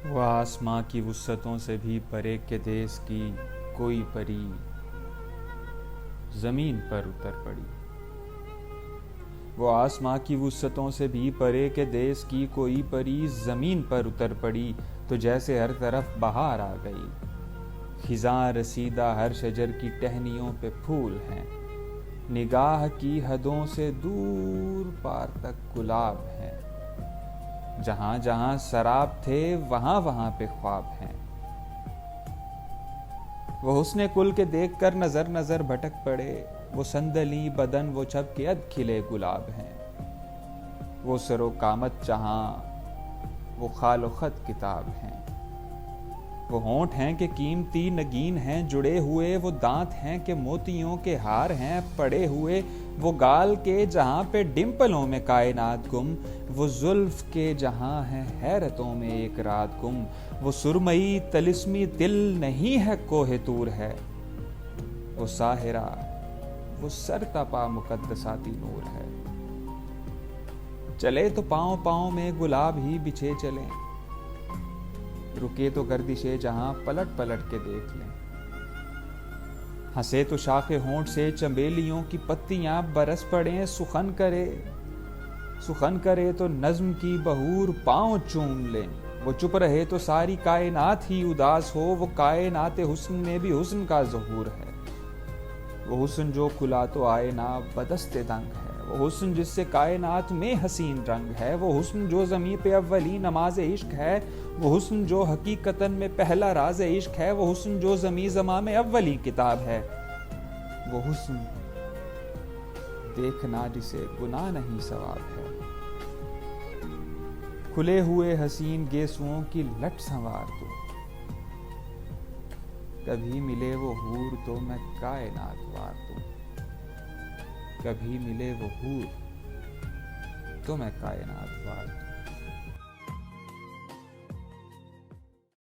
وہ آسماں کی وسعتوں سے بھی پرے کہ دیس کی کوئی پری زمین پر اتر پڑی۔ وہ آسماں کی وسعتوں سے بھی پرے کہ دیس کی کوئی پری زمین پر اتر پڑی، تو جیسے ہر طرف بہار آ گئی۔ خزاں رسیدہ ہر شجر کی ٹہنیوں پہ پھول ہیں، نگاہ کی حدوں سے دور پار تک گلاب ہیں۔ جہاں جہاں سراب تھے وہاں وہاں پہ خواب ہیں۔ وہ حسن کل کے دیکھ کر نظر نظر بھٹک پڑے، وہ سندلی بدن وہ چھب کے اد کھلے گلاب ہیں۔ وہ سر و قامت جہاں وہ خال و خط کتاب ہیں۔ وہ ہونٹ ہیں کہ قیمتی نگین ہیں جڑے ہوئے، وہ دانت ہیں کہ موتیوں کے ہار ہیں پڑے ہوئے، وہ گال کے جہاں پہ ڈمپلوں میں کائنات گم، وہ زلف کے جہاں ہے حیرتوں میں ایک رات گم، وہ سرمئی طلسمی دل نہیں ہے کوہ طور ہے، وہ ساحرہ وہ سر تپا مقدساتی نور ہے۔ چلے تو پاؤں پاؤں میں گلاب ہی بچھے چلیں، رکے تو گردش جہاں پلٹ پلٹ کے دیکھ لیں۔ ہنسے تو شاخ ہونٹ سے چنبیلیوں کی پتیاں برس پڑیں، سخن کرے تو نظم کی بہور پاؤں چوم لیں۔ وہ چپ رہے تو ساری کائنات ہی اداس ہو، وہ کائنات حسن میں بھی حسن کا ظہور ہے۔ وہ حسن جو کھلا تو آئینہ بدست دنگ ہے، وہ حسن جس سے کائنات میں حسین رنگ ہے، وہ حسن جو زمیں پہ اولی نماز عشق ہے، وہ حسن جو حقیقتاً میں پہلا راز عشق ہے، وہ حسن جو زمیں زماں میں اولی کتاب ہے، وہ حسن دیکھنا جسے گناہ نہیں ثواب ہے۔ کھلے ہوئے حسین گیسوؤں کی لٹ سنوار دو، کبھی ملے وہ حور تو میں کائنات وار دوں، کبھی ملے وہ حور تو میں کائنات وار دوں۔